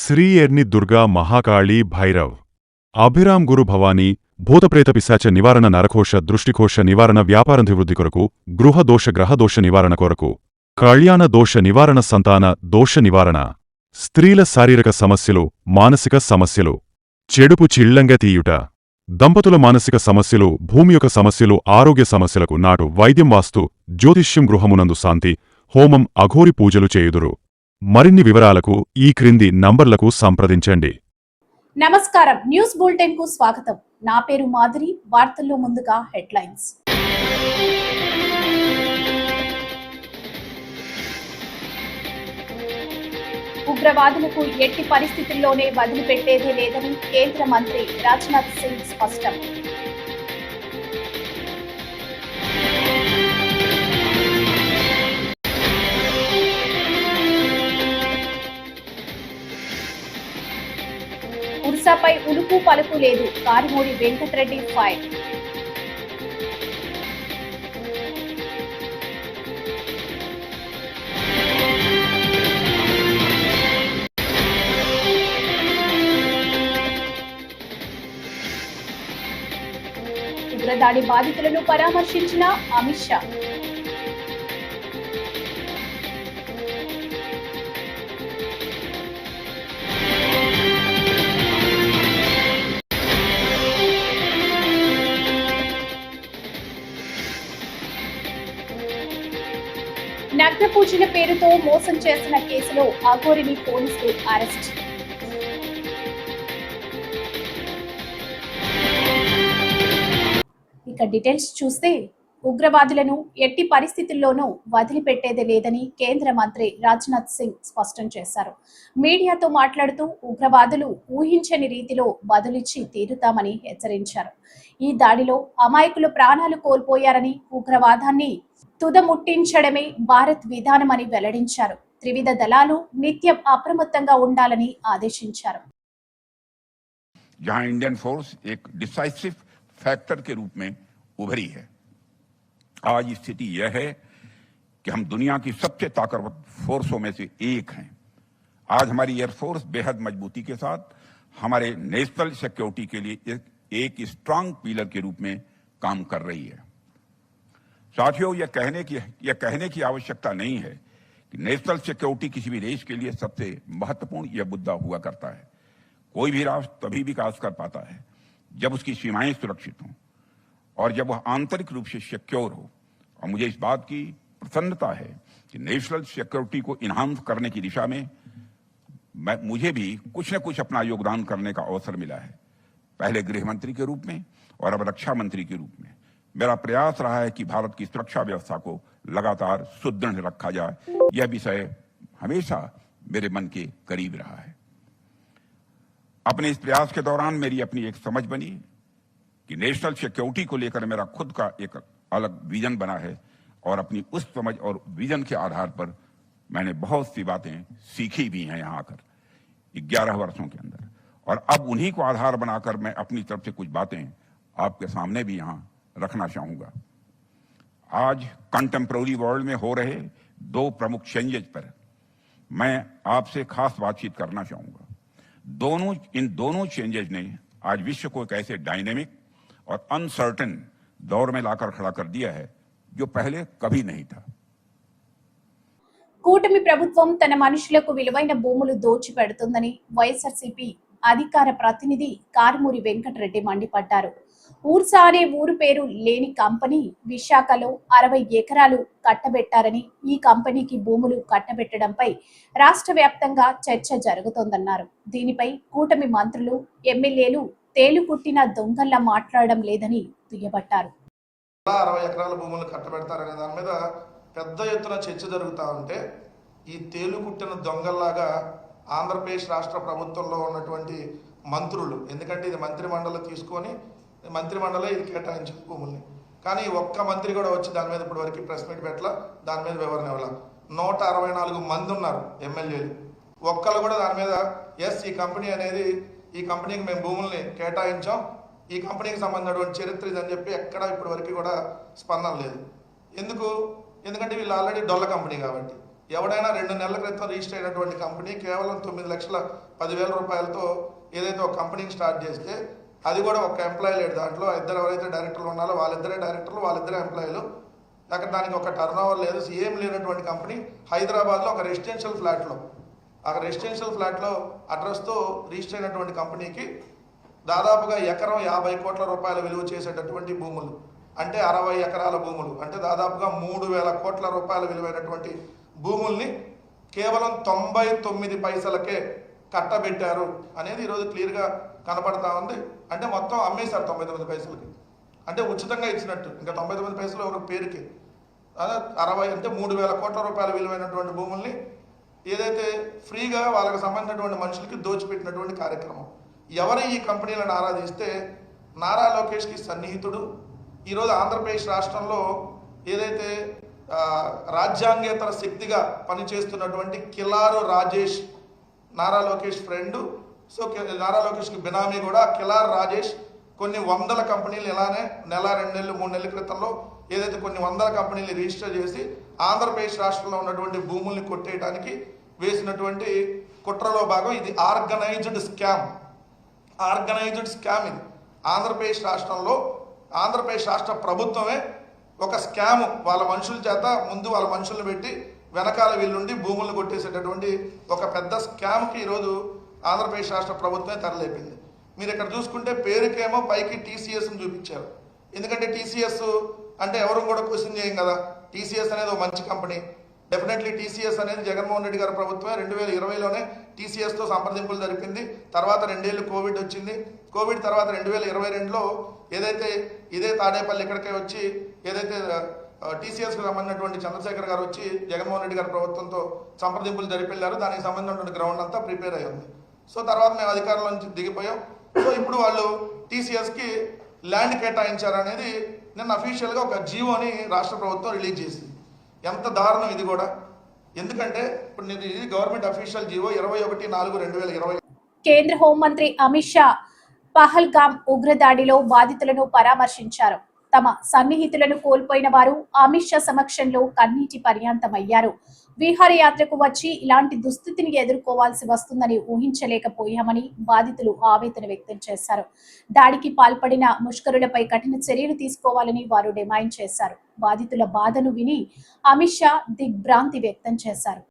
శ్రీ ఎర్ని దుర్గా మహాకాళీ భైరవ్ అభిరామ్ గురు భవానీ భూతప్రేత పిశాచ నివారణ నరకోశ దృష్టికోశ నివారణ వ్యాపారాభివృద్ధి కొరకు గృహదోష గ్రహదోష నివారణ కొరకు కళ్యాణ దోష నివారణ సంతాన దోష నివారణ స్త్రీల శారీరక సమస్యలు మానసిక సమస్యలు చెడుపు చిళ్లంగా తీయుట దంపతుల మానసిక సమస్యలు భూమి యొక్క సమస్యలు ఆరోగ్య సమస్యలకు నాటు వైద్యం వాస్తు జ్యోతిష్యం గృహమునందు శాంతి హోమం అఘోరి పూజలు చేయుదురు మరిన్ని వివరాలకు ఈ క్రింది నంబర్లకు సంప్రదించండి. నమస్కారం, న్యూస్ బులెటిన్ కు స్వాగతం. నా పేరు మాధురి. వార్తల్లో ముందుగా హెడ్లైన్స్. ఉగ్రవాదులకు ఎట్టి పరిస్థితుల్లోనే వదిలిపెట్టేదే లేదని కేంద్ర మంత్రి రాజ్నాథ్ సింగ్ స్పష్టం. ఉర్సాపై ఉలుపు పలుకు లేదు, కారుమూరి వెంకటరెడ్డి ఫైర్. ఉగ్రదాడి బాధితులను పరామర్శించిన అమిత్ షా. నగ్న పూజల పేరుతో మోసం చేసిన కేసులో అఘోరిని పోలీసులు అరెస్ట్. ఇక డీటెయిల్స్ చూస్తే, ఉగ్రవాదులను ఎట్టి పరిస్థితుల్లోనూ వదిలిపెట్టేదే లేదని కేంద్ర మంత్రి రాజ్నాథ్ సింగ్ స్పష్టం చేశారు. మీడియాతో మాట్లాడుతూ ఉగ్రవాదులు ఊహించని రీతిలో బదులిచ్చి తీరుతామని హెచ్చరించారు. ఈ దాడిలో అమాయకులు ప్రాణాలు కోల్పోయారని, ఉగ్రవాదాన్ని తుదముట్టించడమే భారత్ విధానమని వెల్లడించారు. త్రివిధ దళాలు నిత్యం అప్రమత్తంగా ఉండాలని ఆదేశించారు. जहां इंडियन फोर्स एक डिसाइसिव फैक्टर के रूप में उभरी है, आज स्थिति यह है कि हम दुनिया की सबसे ताकतवर फोर्सों में से एक हैं. आज हमारी एयरफोर्स बेहद मजबूती के साथ हमारे नेशनल सिक्योरिटी के लिए एक स्ट्रांग पिलर के रूप में काम कर रही है. साथियों, यह कहने की आवश्यकता नहीं है कि नेशनल सिक्योरिटी किसी भी देश के लिए सबसे महत्वपूर्ण यह मुद्दा हुआ करता है. कोई भी राष्ट्र तभी विकास कर पाता है जब उसकी सीमाएं सुरक्षित हों और जब वह आंतरिक रूप से सिक्योर हो. और मुझे इस बात की प्रसन्नता है कि नेशनल सिक्योरिटी को इन्हांस करने की दिशा में मुझे भी कुछ न कुछ अपना योगदान करने का अवसर मिला है. पहले गृह मंत्री के रूप में और अब रक्षा मंत्री के रूप में मेरा प्रयास रहा है कि भारत की सुरक्षा व्यवस्था को लगातार सुदृढ़ रखा जाए. यह विषय हमेशा मेरे मन के करीब रहा है. अपने इस प्रयास के दौरान मेरी अपनी एक समझ बनी कि नेशनल सिक्योरिटी को लेकर मेरा खुद का एक अलग विजन बना है और अपनी उस समझ और विजन के आधार पर मैंने बहुत सी बातें सीखी भी हैं यहाँ आकर 11 वर्षों के अंदर. और अब उन्हीं को आधार बनाकर मैं अपनी तरफ से कुछ बातें आपके सामने भी यहाँ रखना चाहूंगा. आज कंटेम्प्रेरी वर्ल्ड में हो रहे दो प्रमुख चेंजेस पर मैं आपसे खास बातचीत करना चाहूंगा. इन दोनों चेंजेस ने आज विश्व को एक ऐसे डायनेमिक और अनसर्टेन दौर में लाकर खड़ा कर दिया है जो पहले कभी नहीं था. కూటమి ప్రభుత్వం తన మనుషులకు విలువైన భూములు దోచిపెడుతుందని వైఎస్ఆర్సీపీ అధికార ప్రతినిధి కారుమూరి వెంకటరెడ్డి మండిపడ్డారు. ఊర్సా అనే ఊరు పేరు లేని కంపెనీ విశాఖలో 60 ఎకరాలు కట్టబెట్టారని, ఈ కంపెనీకి భూములు కట్టబెట్టడంపై రాష్ట్ర వ్యాప్తంగా చర్చ జరుగుతోందన్నారు. దీనిపై కూటమి మంత్రులు, ఎమ్మెల్యేలు తేలుకుట్టిన దొంగల్లా మాట్లాడడం లేదని దుయ్యబట్టారు. 60 ఎకరాల భూములు కట్టబెడతారనే దాని మీద పెద్ద ఎత్తున చర్చ జరుగుతూ ఉంటే, ఈ తేలుకుట్టిన దొంగల్లాగా ఆంధ్రప్రదేశ్ రాష్ట్ర ప్రభుత్వంలో ఉన్నటువంటి మంత్రులు, ఎందుకంటే ఇది మంత్రిమండలి తీసుకొని మంత్రిమండలి ఇది కేటాయించిన భూముల్ని, కానీ ఒక్క మంత్రి కూడా వచ్చి దాని మీద ఇప్పటి వరకు ప్రెస్ మీట్ పెట్టాల, దాని మీద వివరణ ఇవ్వాల. 164 మంది ఉన్నారు ఎమ్మెల్యేలు, ఒక్కళ్ళు కూడా దాని మీద ఎస్ ఈ కంపెనీ అనేది, ఈ కంపెనీకి మేము భూముల్ని కేటాయించాం, ఈ కంపెనీకి సంబంధించినటువంటి చరిత్ర ఇదని చెప్పి ఎక్కడ ఇప్పటి వరకు కూడా స్పందన లేదు. ఎందుకంటే వీళ్ళు ఆల్రెడీ డొల్ల కంపెనీ కాబట్టి ఎవడైనా 2 నెలల క్రితం రిజిస్టర్ అయినటువంటి కంపెనీ కేవలం 9,10,000 రూపాయలతో ఏదైతే ఒక కంపెనీని స్టార్ట్ చేస్తే, అది కూడా ఒక ఎంప్లాయీ లేడు దాంట్లో. ఇద్దరు ఎవరైతే డైరెక్టర్లు ఉన్నారో వాళ్ళిద్దరే డైరెక్టర్లు, వాళ్ళిద్దరే ఎంప్లాయీలు. అక్కడ దానికి ఒక టర్న్ ఓవర్ లేదు, ఏం లేనటువంటి కంపెనీ హైదరాబాద్లో ఒక రెసిడెన్షియల్ ఫ్లాట్లో అడ్రస్తో రిజిస్టర్ అయినటువంటి కంపెనీకి దాదాపుగా ఎకరం 50 కోట్ల రూపాయల విలువ చేసేటటువంటి భూములు, అంటే 60 ఎకరాల భూములు, అంటే దాదాపుగా 3,000 కోట్ల రూపాయల విలువైనటువంటి భూముల్ని కేవలం 99 పైసలకే కట్టబెట్టారు అనేది ఈరోజు క్లియర్గా కనపడతా ఉంది. అంటే మొత్తం అమ్మేశారు 99 పైసలకి, అంటే ఉచితంగా ఇచ్చినట్టు. ఇంకా 99 పైసలు ఒక పేరుకి 60, అంటే 3,000 కోట్ల రూపాయల విలువైనటువంటి భూముల్ని ఏదైతే ఫ్రీగా వాళ్ళకి సంబంధించినటువంటి మనుషులకి దోచిపెట్టినటువంటి కార్యక్రమం. ఎవరు ఈ కంపెనీలను ఆరాధిస్తే నారా లోకేష్కి సన్నిహితుడు, ఈరోజు ఆంధ్రప్రదేశ్ రాష్ట్రంలో ఏదైతే రాజ్యాంగేతర శక్తిగా పనిచేస్తున్నటువంటి కిలారు రాజేష్, నారా లోకేష్ ఫ్రెండు. సో నారా లోకేష్కి బినామీ కూడా కిలారు రాజేష్ కొన్ని వందల కంపెనీలు ఇలానే నెల, 2 నెలలు, 3 నెలల క్రితంలో ఏదైతే కొన్ని వందల కంపెనీలు రిజిస్టర్ చేసి ఆంధ్రప్రదేశ్ రాష్ట్రంలో ఉన్నటువంటి భూముల్ని కొట్టేయడానికి వేసినటువంటి కుట్రలో భాగం ఇది. ఆర్గనైజ్డ్ స్కామ్ ఇది. ఆంధ్రప్రదేశ్ రాష్ట్రంలో ఆంధ్రప్రదేశ్ రాష్ట్ర ప్రభుత్వమే ఒక స్కాము వాళ్ళ మనుషుల చేత ముందు వాళ్ళ మనుషులను పెట్టి వెనకాల వీళ్ళుండి భూములను కొట్టేసేటటువంటి ఒక పెద్ద స్కామ్కి ఈరోజు ఆంధ్రప్రదేశ్ రాష్ట్ర ప్రభుత్వమే తెరలేపింది. మీరు ఇక్కడ చూసుకుంటే పేరుకేమో పైకి టీసీఎస్ని చూపించారు. ఎందుకంటే టీసీఎస్ అంటే ఎవరు కూడా క్వశ్చన్ చేయం కదా. టీసీఎస్ అనేది ఒక మంచి కంపెనీ. డెఫినెట్లీ టీసీఎస్ అనేది జగన్మోహన్ రెడ్డి గారి ప్రభుత్వమే 2020లోనే టీసీఎస్తో సంప్రదింపులు జరిపింది. తర్వాత 2 ఏళ్ళు కోవిడ్ వచ్చింది. కోవిడ్ తర్వాత 2022లో ఏదైతే ఇదే తాడేపల్లి ఇక్కడికే వచ్చి ఏదైతే టీసీఎస్కి సంబంధించినటువంటి చంద్రశేఖర్ గారు వచ్చి జగన్మోహన్ రెడ్డి గారి ప్రభుత్వంతో సంప్రదింపులు జరిపెళ్ళారు. దానికి సంబంధించినటువంటి గ్రౌండ్ అంతా ప్రిపేర్ అయ్యింది. సో తర్వాత మేము అధికారంలో నుంచి దిగిపోయాం. సో ఇప్పుడు వాళ్ళు టీసీఎస్కి ల్యాండ్ కేటాయించారనేది నిన్న అఫీషియల్గా ఒక జీవోని రాష్ట్ర ప్రభుత్వం రిలీజ్ చేసింది. ఎంత దారుణం ఇది కూడా. ఎందుకంటే ఇప్పుడు ఇది గవర్నమెంట్ అఫీషియల్ జీవో 21/4/2020. కేంద్ర హోంమంత్రి అమిత్ షా పహల్గామ్ ఉగ్రదాడిలో బాధితులను పరామర్శించారు. తమ సన్నిహితులను కోల్పోయిన వారు అమిత్ షా సమక్షంలో కన్నీటి పర్యాంతమయ్యారు. విహారయాత్రకు వచ్చి ఇలాంటి దుస్థితిని ఎదుర్కోవాల్సి వస్తుందని ఊహించలేకపోయామని బాధితులు ఆవేదన వ్యక్తం చేశారు. దాడికి పాల్పడిన ముష్కరులపై కఠిన చర్యలు తీసుకోవాలని వారు డిమాండ్ చేశారు. బాధితుల బాధను విని అమిత్ షా దిగ్భ్రాంతి వ్యక్తం చేశారు.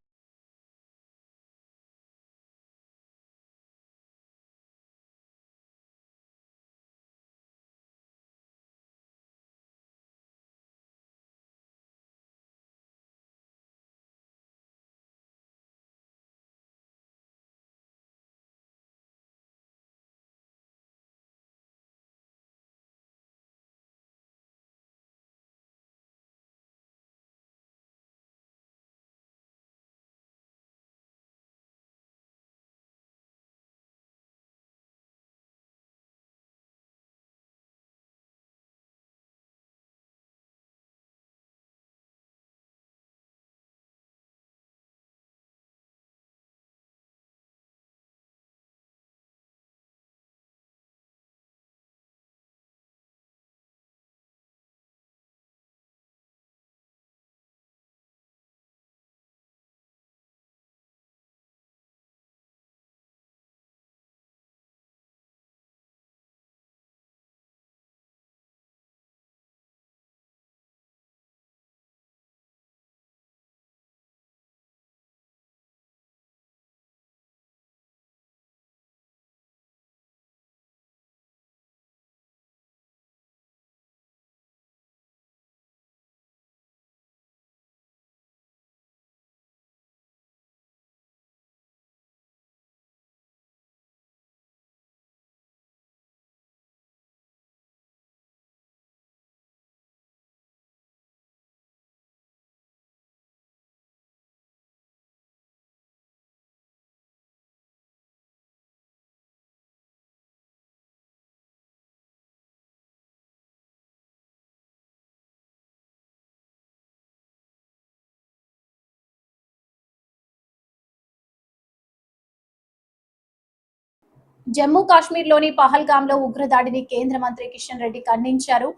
జమ్మూ కాశ్మీర్లోని పహల్గామ్లో ఉగ్రదాడిని కేంద్ర మంత్రి కిషన్ రెడ్డి ఖండించారు.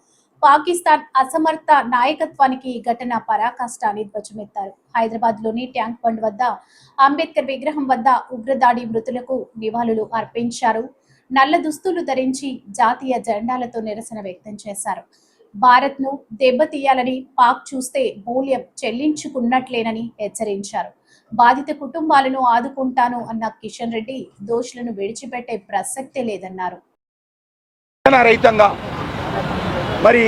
పాకిస్తాన్ అసమర్థ నాయకత్వానికి ఈ ఘటన పరాకాష్ట అని ధ్వజమెత్తారు. హైదరాబాద్ లోని ట్యాంక్ బండ్ వద్ద అంబేద్కర్ విగ్రహం వద్ద ఉగ్రదాడి మృతులకు నివాళులు అర్పించారు. నల్ల దుస్తులు ధరించి జాతీయ జెండాలతో నిరసన వ్యక్తం చేశారు. భారత్ ను దెబ్బతీయాలని పాక్ చూస్తే మూల్యం చెల్లించుకున్నట్లేనని హెచ్చరించారు. బాధిత కుటుంబాలను ఆదుకుంటాను అన్న కిషన్ రెడ్డి దోషులను విడిచిపెట్టే ప్రసక్తే లేదన్నారు. రహితంగా మరి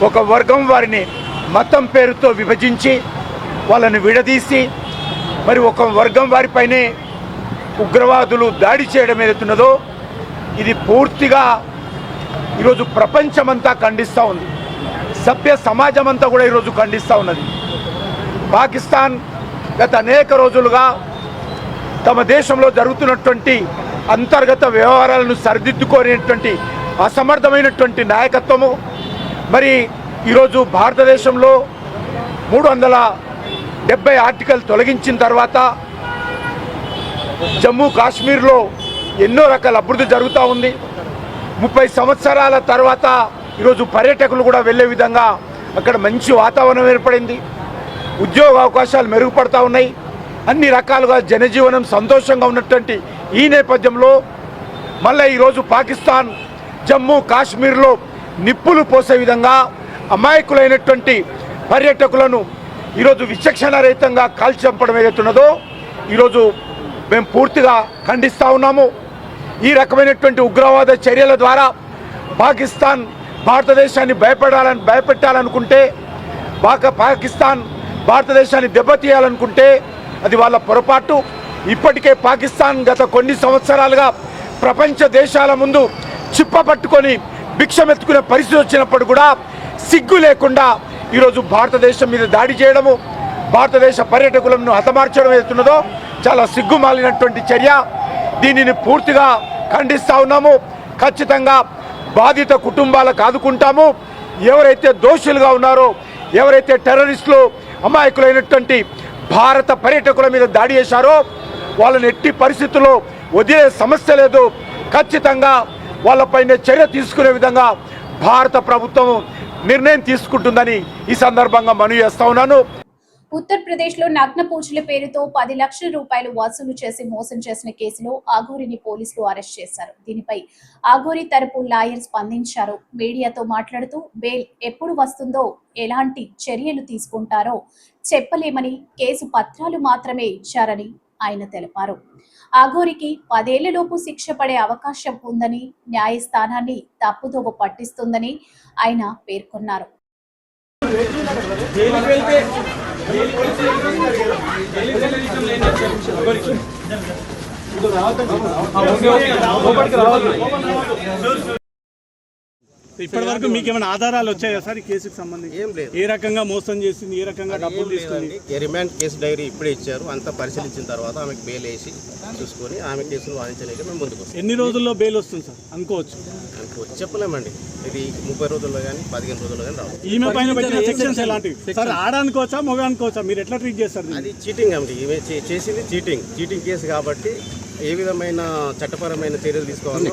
ఒక వర్గం వారిని మతం పేరుతో విభజించి వాళ్ళని విడదీసి మరి ఒక వర్గం వారిపైనే ఉగ్రవాదులు దాడి చేయడం ఏదైతున్నదో ఇది పూర్తిగా ఈరోజు ప్రపంచమంతా ఖండిస్తూ ఉంది. సభ్య సమాజం అంతా కూడా ఈరోజు ఖండిస్తూ ఉన్నది. పాకిస్తాన్ గత అనేక రోజులుగా తమ దేశంలో జరుగుతున్నటువంటి అంతర్గత వ్యవహారాలను సరిదిద్దుకోనేటువంటి అసమర్థమైనటువంటి నాయకత్వము మరి ఈరోజు భారతదేశంలో 370 ఆర్టికల్ తొలగించిన తర్వాత జమ్మూ కాశ్మీర్లో ఎన్నో రకాల అభివృద్ధి జరుగుతూ ఉంది. 30 సంవత్సరాల తర్వాత ఈరోజు పర్యాటకులు కూడా వెళ్ళే విధంగా అక్కడ మంచి వాతావరణం ఏర్పడింది. ఉద్యోగ అవకాశాలు మెరుగుపడతా ఉన్నాయి. అన్ని రకాలుగా జనజీవనం సంతోషంగా ఉన్నటువంటి ఈ నేపథ్యంలో మళ్ళీ ఈరోజు పాకిస్తాన్ జమ్మూ కాశ్మీర్లో నిప్పులు పోసే విధంగా అమాయకులైనటువంటి పర్యాటకులను ఈరోజు విచక్షణారహితంగా కాల్చి చంపడం ఏదైతున్నదో ఈరోజు మేము పూర్తిగా ఖండిస్తూ ఉన్నాము. ఈ రకమైనటువంటి ఉగ్రవాద చర్యల ద్వారా పాకిస్తాన్ భారతదేశాన్ని భయపెట్టాలనుకుంటే పాకిస్తాన్ భారతదేశాన్ని దెబ్బతీయాలనుకుంటే అది వాళ్ళ పొరపాటు. ఇప్పటికే పాకిస్తాన్ గత కొన్ని సంవత్సరాలుగా ప్రపంచ దేశాల ముందు చిప్ప పట్టుకొని భిక్షమెత్తుకునే పరిస్థితి వచ్చినప్పుడు కూడా సిగ్గు లేకుండా ఈరోజు భారతదేశం మీద దాడి చేయడము, భారతదేశ పర్యాటకులను హతమార్చడం ఏదైతున్నదో చాలా సిగ్గుమాలినటువంటి చర్య. దీనిని పూర్తిగా ఖండిస్తూ ఉన్నాము. ఖచ్చితంగా బాధిత కుటుంబాలకు ఆదుకుంటాము. ఎవరైతే దోషులుగా ఉన్నారో, ఎవరైతే టెర్రరిస్టులు అమాయకులైనటువంటి భారత పర్యాటకుల మీద దాడి చేశారో వాళ్ళని ఎట్టి పరిస్థితుల్లో వదిలే సమస్య లేదు. ఖచ్చితంగా వాళ్ళపైన చర్య తీసుకునే విధంగా భారత ప్రభుత్వం నిర్ణయం తీసుకుంటుందని ఈ సందర్భంగా మనవి చేస్తా ఉన్నాను. ఉత్తరప్రదేశ్ లో నగ్న పూజల పేరుతో 10 లక్షల రూపాయలు వసూలు చేసి మోసం చేసిన కేసులో ఆఘోరిని పోలీసులు అరెస్ట్ చేశారు. దీనిపై ఆఘోరి తరపు లాయర్ స్పందించారు. మీడియాతో మాట్లాడుతూ బెయిల్ ఎప్పుడు వస్తుందో, ఎలాంటి చర్యలు తీసుకుంటారో చెప్పలేమని, కేసు పత్రాలు మాత్రమే ఇచ్చారని ఆయన తెలిపారు. ఆఘోరికి 10 ఏళ్లలోపు శిక్ష పడే అవకాశం ఉందని, న్యాయస్థానాన్ని తప్పుదోవ పట్టిస్తుందని ఆయన పేర్కొన్నారు. ఇప్పటి వరకు మీకు ఏమైనా ఆధారాలు వచ్చాయా సార్ ఈ కేసుకు సంబంధించి? ఏం లేదు. ఏ రకంగా మోసం చేసింది, ఏ రకంగా డబ్బులు తీసుకుంది? రిమాండ్ కేసు డైరీ ఇప్పుడే ఇచ్చారు. అంతా పరిశీలించిన తర్వాత ఆమెకు బెయిల్ వేసి చూసుకొని ఆమె కేసులు వాదించలేక మేము ముందుకు వస్తాం. ఎన్ని రోజుల్లో బెయిల్ వస్తుంది సార్ అనుకోవచ్చు? చెప్పలేమండి. ఇది 30 రోజుల్లో కానీ 15 రోజుల్లో కానీ రావు. ఈమె పైన పెట్టిన సెక్షన్స్ ఎలాంటివి సార్? ఆడానుకోవచ్చా, మొగానుకోవచ్చా? మీరు ఎట్లా ట్రీట్ చేస్తారు? అది చీటింగ్ అండి. ఈమె చేసింది చీటింగ్ కేసు కాబట్టి ఏ విధమైన చట్టపరమైన చర్యలు తీసుకోవాలి.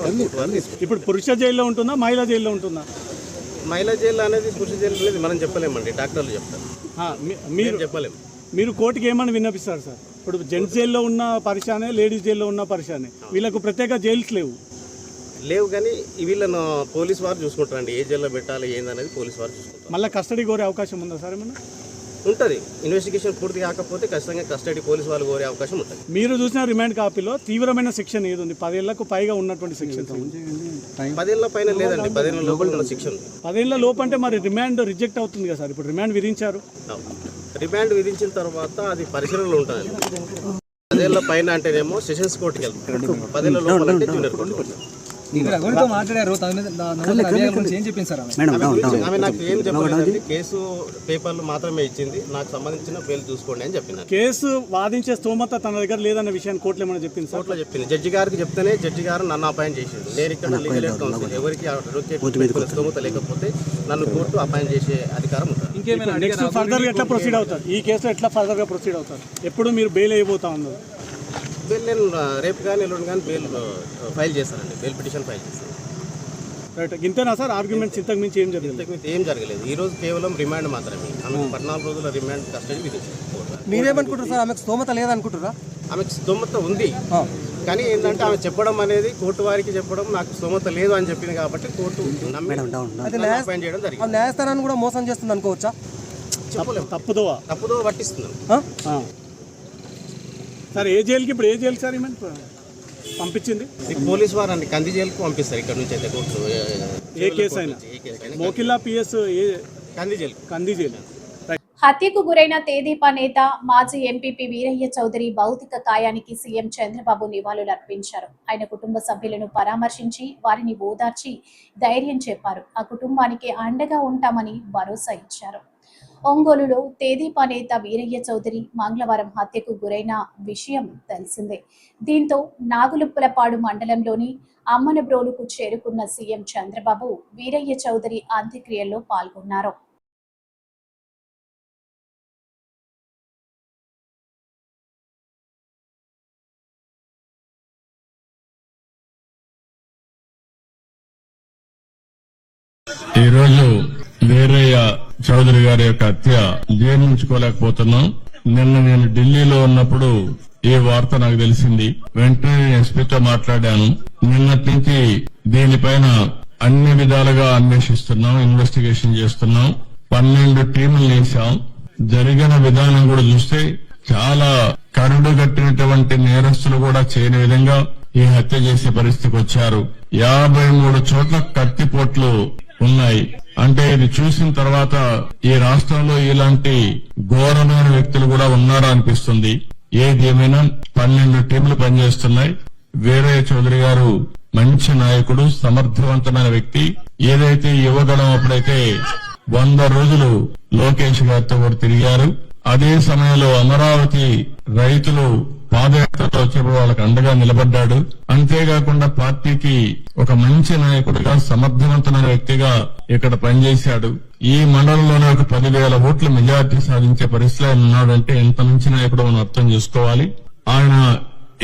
ఇప్పుడు పురుష జైల్లో ఉంటుందా, మహిళా జైల్లో ఉంటుందా? మహిళా జైలు అనేది పురుష జైలు అనేది మనం చెప్పలేమండి, డాక్టర్లు చెప్తారు. మీరు చెప్పలేము. మీరు కోర్టుకి ఏమని విన్నపిస్తారు సార్? ఇప్పుడు జెంట్స్ జైల్లో ఉన్న పరిశానే, లేడీస్ జైల్లో ఉన్న పరిశానే, వీళ్ళకు ప్రత్యేక జైల్స్ లేవు కానీ వీళ్ళను పోలీసు వారు చూసుకుంటారండి. ఏ జైల్లో పెట్టాలి ఏందనేది పోలీసు వారు చూసుకుంటారు. మళ్ళీ కస్టడీ కోరే అవకాశం ఉందా సార్ ఏమన్నా? ఉంటుంది. ఇన్వెస్టిగేషన్ పూర్తి కాకపోతే ఖచ్చితంగా కస్టడీ పోలీసు వాళ్ళు కోరే అవకాశం ఉంటుంది. మీరు చూసిన రిమాండ్ కాపీలో తీవ్రమైన సెక్షన్ ఏది ఉంది? 10 ఏళ్లకు పైగా ఉన్నటువంటి సెక్షన్. 10 ఏళ్ల పైన లేదండి, 10 ఏళ్ల లోపల ఉన్న శిక్ష ఉంది. 10 ఏళ్ల లోపు అంటే మరి రిమాండ్ రిజెక్ట్ అవుతుంది కదా సార్? ఇప్పుడు రిమాండ్ విధించారు. రిమాండ్ విధించిన తర్వాత అది పరిశీలనలో ఉంటుంది. 10 ఏళ్ల పైన అంటేనేమో సెషన్స్ కోర్టుకి వెళ్తాం. 10 ఏళ్ల లోపల అంటే జూనియర్ కోర్టు. ఆమె నాకు ఏం చెప్పలేదు, కేసు పేపర్లు మాత్రమే ఇచ్చింది, నాకు సంబంధించిన బెయిల్ చూసుకోండి అని చెప్పినారు. కేసు వాదించే స్తోమత తన దగ్గర లేదన్న విషయాన్ని కోర్టులో ఏమైనా చెప్పింది? కోర్టులో చెప్పింది. జడ్జి గారికి చెప్తేనే జడ్జి గారు నన్ను అపాయింట్ చేసింది. నేను ఇక్కడ లీగల్ ఎయిడ్ కౌన్సిల్ ఎవరికి అడ్వకేట్ స్తోమత లేకపోతే నన్ను కోర్టు అపాయింట్ చేసే అధికారం ఉంటుంది. నెక్స్ట్ ఫర్దర్ ఎట్లా ప్రొసీడ్ అవుతారు? ఈ కేసులో ఎట్లా ఫర్దర్ గా ప్రొసీడ్ అవుతారు? ఎప్పుడు మీరు బెయిల్ అయిపోతా ఉన్నారు? బెయిల్ నేను రేపు కానీ ఎల్లుండి కానీ బెయిల్ ఫైల్ చేస్తానండి. బెయిల్ పిటిషన్ ఫైల్ చేస్తాను. రైట్, ఇంతేనా సార్ ఆర్గ్యుమెంట్స్? ఇంతకు మించి ఏం జరిగింది? ఇంతకుమించి ఏం జరగలేదు. ఈ రోజు కేవలం రిమాండ్ మాత్రమే. ఆమెకు 14 రోజుల రిమాండ్ కస్టడీ విధించారు. మీరేమనుకుంటారు సార్? ఆమెకు స్తోమత లేదనుకుంటారా? ఆమెకు స్తోమత ఉంది, కానీ ఏంటంటే ఆమె చెప్పడం అనేది కోర్టు వారికి చెప్పడం నాకు స్తోమత లేదు అని చెప్పింది కాబట్టి కోర్టు నమ్మి అపాయింట్ చేయడం జరిగింది. న్యాయస్థానాన్ని కూడా మోసం చేస్తుంది అనుకోవచ్చా? చెప్పలేము, తప్పుదో పట్టిస్తున్నాం. సార్ ఏ జైలుకి ఇప్పుడు ఏ జైలు సార్ ఈమెను పంపించింది? పోలీసు వారిని కంది జైలుకు పంపిస్తారు. ఇక్కడ నుంచి అయితే కోర్టు ఏ కేసు అయినా మోకిల్లా పిఎస్ కంది జైలు. హత్యకు గురైన తెదేపా నేత మాజీ ఎంపీపీ వీరయ్య చౌదరి భౌతిక కాయానికి సీఎం చంద్రబాబు నివాళులర్పించారు. ఆయన కుటుంబ సభ్యులను పరామర్శించి వారిని ఓదార్చి ధైర్యం చెప్పారు. ఆ కుటుంబానికి అండగా ఉంటామని భరోసా ఇచ్చారు. ఒంగోలులో తెదేపా నేత వీరయ్య చౌదరి మంగళవారం హత్యకు గురైన విషయం తెలిసిందే. దీంతో నాగులుప్పలపాడు మండలంలోని అమ్మనబ్రోలుకు చేరుకున్న సీఎం చంద్రబాబు వీరయ్య చౌదరి అంత్యక్రియల్లో పాల్గొన్నారు. ఈరోజు వీరయ్య చౌదరి గారి యొక్క హత్య జీర్ణించుకోలేకపోతున్నాం. నిన్న నేను ఢిల్లీలో ఉన్నప్పుడు ఈ వార్త నాకు తెలిసింది. వెంటనే ఎస్పీతో మాట్లాడాను. నిన్నటి నుంచి దీనిపైన అన్ని విధాలుగా అన్వేషిస్తున్నాం, ఇన్వెస్టిగేషన్ చేస్తున్నాం. 12 టీములు వేశాం. జరిగిన విధానం కూడా చూస్తే చాలా కరుడు కట్టినటువంటి నేరస్తులు కూడా చేయని విధంగా ఈ హత్య చేసే పరిస్థితికి వచ్చారు. 53 చోట్ల కత్తిపోట్లు ఉన్నాయి. అంటే ఇది చూసిన తర్వాత ఈ రాష్ట్రంలో ఇలాంటి ఘోరమైన వ్యక్తులు కూడా ఉన్నారా అనిపిస్తుంది. ఏది ఏమైనా 12 టీంలు పనిచేస్తున్నాయి. వీరయ్య చౌదరి గారు మంచి నాయకుడు, సమర్థవంతమైన వ్యక్తి. ఏదైతే యువగలం అప్పుడైతే 100 రోజులు లోకేష్ గారితో కూడా తిరిగారు. అదే సమయంలో అమరావతి రైతులు పాదయాత్రలో వచ్చేప్పుడు వాళ్ళకి అండగా నిలబడ్డాడు. అంతేకాకుండా పార్టీకి ఒక మంచి నాయకుడిగా, సమర్థవంతమైన వ్యక్తిగా ఇక్కడ పనిచేశాడు. ఈ మండలంలోనే ఒక 10,000 ఓట్ల మెజార్టీ సాధించే పరిస్థితిలో ఆయన ఉన్నాడంటే ఎంత మంచి నాయకుడు మనం అర్థం చేసుకోవాలి. ఆయన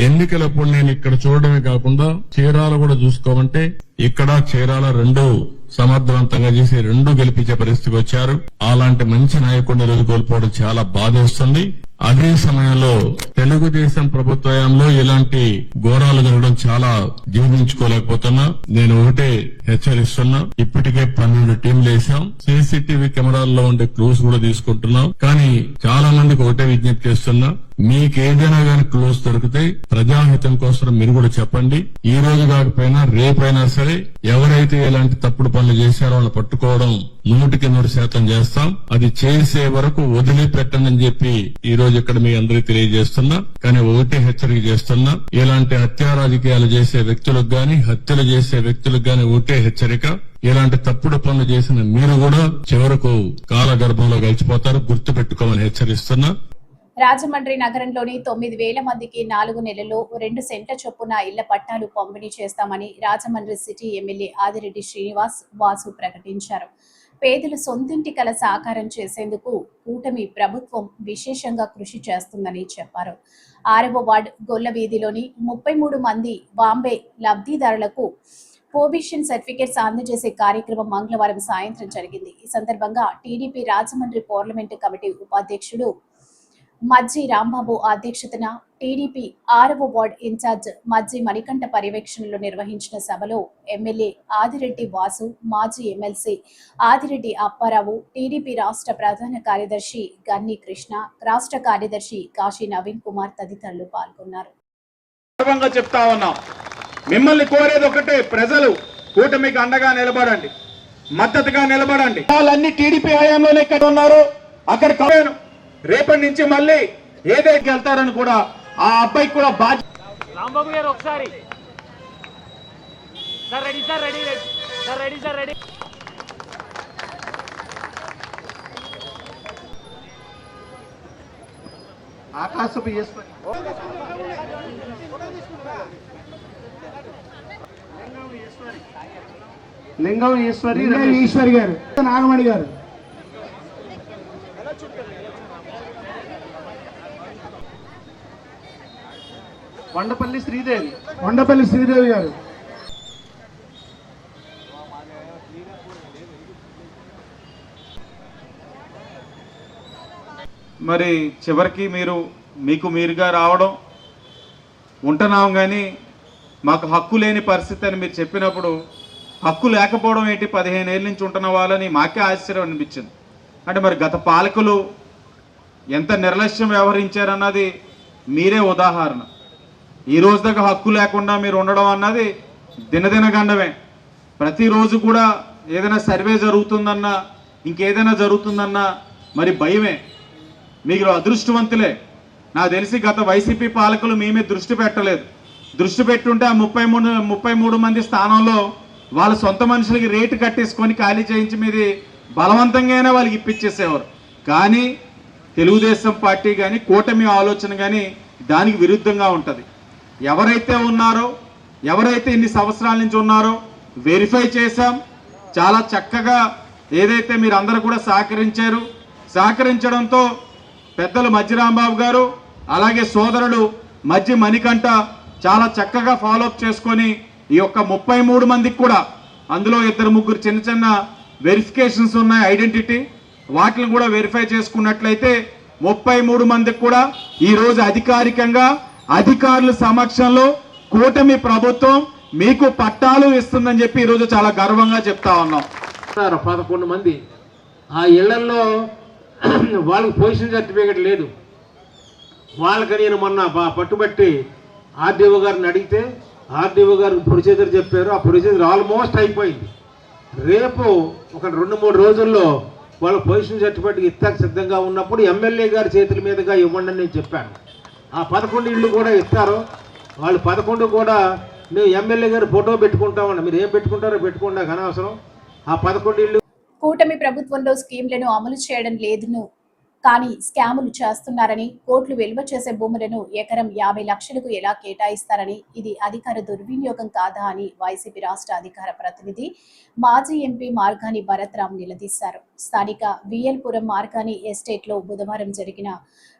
ఎన్నికలప్పుడు నేను ఇక్కడ చూడడమే కాకుండా చీరాల కూడా చూసుకోమంటే ఇక్కడ చీరాల 2 సమర్థవంతంగా చేసి 2 గెలిపించే పరిస్థితికి వచ్చారు. అలాంటి మంచి నాయకుడిని రోజు కోల్పోవడం చాలా బాధేస్తుంది. అదే సమయంలో తెలుగుదేశం ప్రభుత్వంలో ఇలాంటి ఘోరాలు జరగడం చాలా జీర్ణించుకోలేకపోతున్నా. నేను ఒకటే హెచ్చరిస్తున్నా, ఇప్పటికే 12 టీంలు వేసాం. సీసీటీవీ కెమెరాల్లో ఉండే క్లూస్ కూడా తీసుకుంటున్నాం. కానీ చాలా మందికి ఒకటే విజ్ఞప్తి చేస్తున్నా, మీకేదైనా కానీ క్లూస్ దొరికితే ప్రజాహితం కోసం మీరు కూడా చెప్పండి. ఈ రోజు కాకపోయినా రేపైనా సరే ఎవరైతే ఇలాంటి తప్పుడు పనులు చేశారో వాళ్ళని పట్టుకోవడం 100% చేస్తాం. అది చేసే వరకు వదిలిపెట్టనని చెప్పి ఈ రోజు ఇక్కడ మీ అందరికీ తెలియజేస్తున్నా. కానీ ఒకటే హెచ్చరిక చేస్తున్నా, ఇలాంటి హత్యా రాజకీయాలు చేసే వ్యక్తులకు గాని, హత్యలు చేసే వ్యక్తులకు గాని ఒకటే హెచ్చరిక, ఇలాంటి తప్పుడు పనులు చేసిన మీరు కూడా చివరకు కాలగర్భంలో గడిచిపోతారు, గుర్తు పెట్టుకోమని హెచ్చరిస్తున్నా. రాజమండ్రి నగరంలోని 9,000 మందికి 4 నెలల్లో 2 సెంట్ల చొప్పున ఇళ్ల పట్టాలు పంపిణీ చేస్తామని రాజమండ్రి సిటీ ఎమ్మెల్యే ఆదిరెడ్డి శ్రీనివాస్ వాసు ప్రకటించారు. పేదల సొంతింటి కల సాకారం చేసేందుకు కూటమి ప్రభుత్వం విశేషంగా కృషి చేస్తుందని చెప్పారు. 6వ వార్డ్ గొల్ల వీధిలోని 33 మంది బాంబే లబ్ధిదారులకు పోవిషన్ సర్టిఫికేట్స్ అందజేసే కార్యక్రమం మంగళవారం సాయంత్రం జరిగింది. ఈ సందర్భంగా టీడీపీ రాజమండ్రి పార్లమెంటు కమిటీ ఉపాధ్యక్షుడు మజ్జి రాంబాబు అధ్యక్షతన టీడీపీ 6వ వార్డ్ ఇన్ఛార్జ్ మజ్జి మణికంఠ పర్యవేక్షణలో నిర్వహించిన సభలో ఎమ్మెల్యే ఆదిరెడ్డి వాసు, మాజీ ఎమ్మెల్సీ ఆదిరెడ్డి అప్పారావు, టీడీపీ రాష్ట్ర ప్రధాన కార్యదర్శి గన్ని కృష్ణ, రాష్ట్ర కార్యదర్శి కాశీ నవీన్ కుమార్ తదితరులు పాల్గొన్నారు. చెప్తా ఉన్నాం, మిమ్మల్ని కోరేది ఒకటే, ప్రజలు కూటమికి అండగా నిలబడండి, మద్దతుగా నిలబడండి. వాళ్ళన్ని టీడీపీ హయాంలోనే ఇక్కడ ఉన్నారు. అక్కడ రేపటి నుంచి మళ్ళీ ఏదైతే వెళ్తారని కూడా ఆ అబ్బాయికి కూడా బాధ్యత. రాంబాబు గారు ఒకసారి sir ready sir ready sir ready sir ready. ఆకాశపు ఈశ్వరి లింగం ఈశ్వరి గారు, నాగమణి గారు, వండపల్లి శ్రీదేవి గారు, మరి చివరికి మీకు మీరుగా రావడం ఉంటున్నాం, కానీ మాకు హక్కు లేని పరిస్థితి అని మీరు చెప్పినప్పుడు హక్కు లేకపోవడం ఏంటి, 15 ఏళ్ళ నుంచి ఉంటున్న వాళ్ళని మాకే ఆశ్చర్యం అనిపించింది. అంటే మరి గత పాలకులు ఎంత నిర్లక్ష్యం వ్యవహరించారన్నది మీరే ఉదాహరణ. ఈ రోజు దాకా హక్కు లేకుండా మీరు ఉండడం అన్నది దినదిన గండమే. ప్రతిరోజు కూడా ఏదైనా సర్వే జరుగుతుందన్నా ఇంకేదైనా జరుగుతుందన్నా మరి భయమే. మీరు అదృష్టవంతులే. నాకు తెలిసి గత వైసీపీ పాలకులు మీ మీద దృష్టి పెట్టలేదు. దృష్టి పెట్టుంటే ఆ 33 మంది స్థానంలో వాళ్ళ సొంత మనుషులకి రేటు కట్టేసుకొని ఖాళీ చేయించి మీది బలవంతంగానే వాళ్ళకి ఇప్పించేసేవారు. కానీ తెలుగుదేశం పార్టీ కానీ కూటమి ఆలోచన కానీ దానికి విరుద్ధంగా ఉంటుంది. ఎవరైతే ఉన్నారో, ఎవరైతే ఇన్ని సంవత్సరాల నుంచి ఉన్నారో వెరిఫై చేశాం. చాలా చక్కగా ఏదైతే మీరు అందరూ కూడా సహకరించడంతో పెద్దలు మజ్జి రాంబాబు గారు అలాగే సోదరుడు మజ్జి మణికంఠ చాలా చక్కగా ఫాలోఅప్ చేసుకొని ఈ యొక్క 33 మందికి కూడా, అందులో 2-3 చిన్న వెరిఫికేషన్స్ ఉన్నాయి ఐడెంటిటీ, వాటిని కూడా వెరిఫై చేసుకున్నట్లయితే 33 మందికి కూడా ఈరోజు అధికారికంగా అధికారుల సమక్షంలో కూటమి ప్రభుత్వం మీకు పట్టాలు ఇస్తుందని చెప్పి ఈరోజు చాలా గర్వంగా చెప్తా ఉన్నాం. 11 మంది ఆ ఇళ్లలో వాళ్ళకి పొజిషన్ సర్టిఫికేట్ లేదు. వాళ్ళకి నేను మొన్న పట్టుబట్టి ఆర్డీఓ గారిని అడిగితే ఆర్డీఓ గారు ప్రొసీజర్ చెప్పారు. ఆ ప్రొసీజర్ ఆల్మోస్ట్ అయిపోయింది. రేపు ఒక 2-3 రోజుల్లో వాళ్ళ పొజిషన్ సర్టిఫికేట్ ఇస్తాక సిద్ధంగా ఉన్నప్పుడు ఎమ్మెల్యే గారి చేతుల మీదుగా ఇవ్వండి అని నేను చెప్పాను. ఆ 11 ఇళ్ళు కూడా ఇస్తారు. వాళ్ళు 11 కూడా మేము ఎమ్మెల్యే గారు ఫోటో పెట్టుకుంటామని, మీరు ఏం పెట్టుకుంటారో పెట్టుకోండి, అనవసరం. ఆ 11 ఇళ్ళు కూటమి ప్రభుత్వంలో స్కీమ్లను అమలు చేయడం లేదును, కానీ స్కాములు చేస్తున్నారని, కోట్లు విలువ చేసే భూములను ఎకరం 50 లక్షలకు ఎలా కేటాయిస్తారని, ఇది అధికార దుర్వినియోగం కాదా అని వైసీపీ రాష్ట్ర అధికార ప్రతినిధి మాజీ ఎంపీ మార్గాని భరత్రామ్ నిలదీశారు. స్థానిక విఎల్పురం మార్గాని ఎస్టేట్లో బుధవారం జరిగిన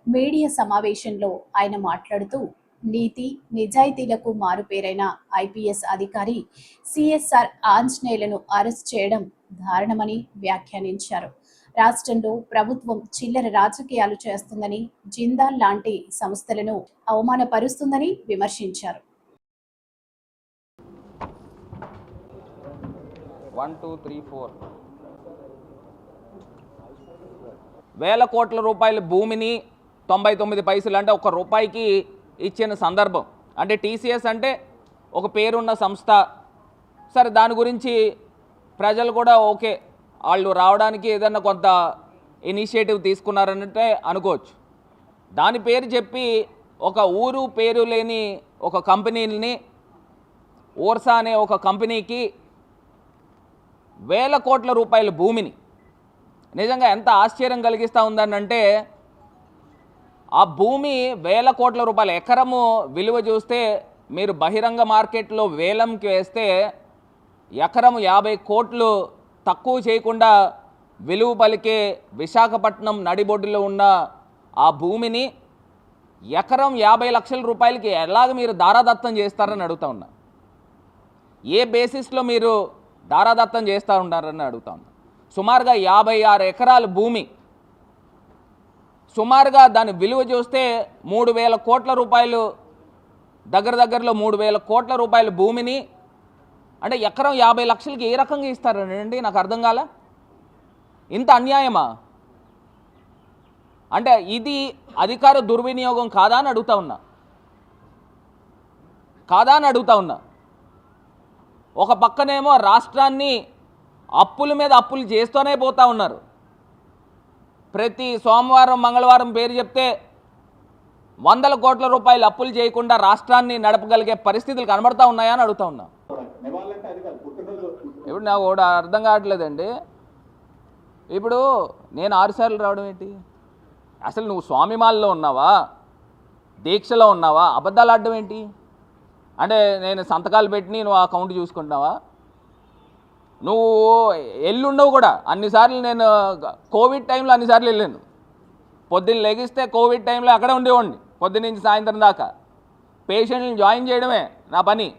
మీడియా సమావేశంలో ఆయన మాట్లాడుతూ, నీతి నిజాయితీలకు మారుపేరైన ఐపీఎస్ అధికారి సిఎస్ఆర్ ఆంజనేయులను అరెస్ట్ చేయడం దారుణమని వ్యాఖ్యానించారు. రాష్ట్రంలో ప్రభుత్వం చిల్లర రాజకీయాలు చేస్తుందని, జిందాల్ లాంటి సంస్థలను అవమానపరుస్తుందని విమర్శించారు. 1, 2, 3, 4 వేల కోట్ల రూపాయల భూమిని 99 పైసలు అంటే 1 రూపాయికి ఇచ్చిన సందర్భం. అంటే టీసీఎస్ అంటే ఒక పేరున్న సంస్థ. సరే, దాని గురించి ప్రజలు కూడా ఓకే, వాళ్ళు రావడానికి ఏదన్నా కొంత ఇనిషియేటివ్ తీసుకున్నారంటే అనుకోవచ్చు. దాని పేరు చెప్పి ఒక ఊరు పేరు లేని ఒక కంపెనీని, ఓర్సా అనే ఒక కంపెనీకి వేల కోట్ల రూపాయల భూమిని, నిజంగా ఎంత ఆశ్చర్యం కలిగిస్తూ ఉందనంటే, ఆ భూమి వేల కోట్ల రూపాయల ఎకరము విలువ చూస్తే మీరు బహిరంగ మార్కెట్లో వేలంకి వేస్తే ఎకరం 50 కోట్లు తక్కువ చేయకుండా విలువ పలికే విశాఖపట్నం నడిబొడ్డులో ఉన్న ఆ భూమిని ఎకరం 50 లక్షల రూపాయలకి ఎలాగ మీరు దారాదత్తం చేస్తారని అడుగుతా ఉన్నా. ఏ బేసిస్లో మీరు దారాదత్తం చేస్తూ ఉన్నారని అడుగుతా ఉన్నా. సుమారుగా 56 ఎకరాల భూమి, సుమారుగా దాని విలువ చూస్తే 3,000 కోట్ల రూపాయలు, దగ్గరలో 3,000 కోట్ల రూపాయల భూమిని అంటే ఎకరం 50 లక్షలకి ఏ రకంగా ఇస్తారండి? నాకు అర్థం కాల. ఇంత అన్యాయమా? అంటే ఇది అధికార దుర్వినియోగం కాదా అని అడుగుతా ఉన్నా. ఒక పక్కనేమో రాష్ట్రాన్ని అప్పుల మీద అప్పులు చేస్తూనే పోతూ ఉన్నారు. ప్రతి సోమవారం మంగళవారం పేరు చెప్తే 100 కోట్ల రూపాయలు అప్పులు చేయకుండా రాష్ట్రాన్ని నడపగలిగే పరిస్థితులు కనబడతా ఉన్నాయా అని అడుగుతా ఉన్నా. ఇప్పుడు నాకు కూడా అర్థం కావట్లేదండి. ఇప్పుడు నేను 6 సార్లు రావడం ఏంటి? అసలు నువ్వు స్వామిమాలలో ఉన్నావా, దీక్షలో ఉన్నావా, అబద్ధాలు ఆడడం ఏంటి? అంటే నేను సంతకాలు పెట్టి నువ్వు ఆ అకౌంట్ చూసుకుంటున్నావా? నువ్వు ఎల్లుండవు కూడా. అన్నిసార్లు నేను కోవిడ్ టైంలో అన్నిసార్లు వెళ్ళాను. పొద్దున్న లెగిస్తే కోవిడ్ టైంలో అక్కడే ఉండేవాడిని పొద్దున్న నుంచి సాయంత్రం దాకా. పేషెంట్ని జాయిన్ చేయడమే నా పని.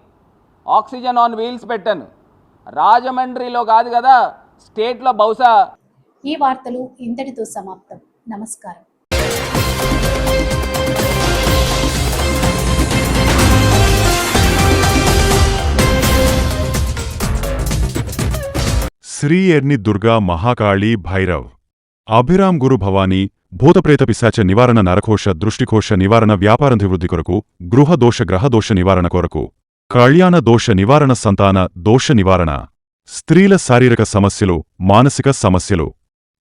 ఆక్సిజన్ ఆన్ వీల్స్ పెట్టాను. రాజమండ్రిలో కాదు కదా, స్టేట్లో బహుశా. ఈ వార్తలు ఇంతటితో సమాప్తం. నమస్కారం. శ్రీ ఎర్ని దుర్గా మహాకాళీ భైరవ్ అభిరామ్ గురు భవానీ భూతప్రేత పిశాచ నివారణ నరకోశ దృష్టికోశ నివారణ వ్యాపారాభివృద్ధి కొరకు గృహదోష గ్రహదోష నివారణ కొరకు కళ్యాణ దోష నివారణ సంతాన దోష నివారణ స్త్రీల శారీరక సమస్యలు మానసిక సమస్యలు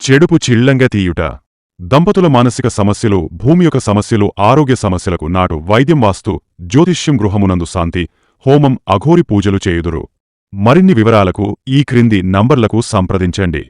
చెడుపు చిళ్లంగా తీయుట దంపతుల మానసిక సమస్యలు భూమి యొక్క సమస్యలు ఆరోగ్య సమస్యలకు నాటు వైద్యం వాస్తు జ్యోతిష్యం గృహమునందు శాంతి హోమం అఘోరి పూజలు చేయుదురు మరిన్ని వివరాలకు ఈ క్రింది నంబర్లకు సంప్రదించండి.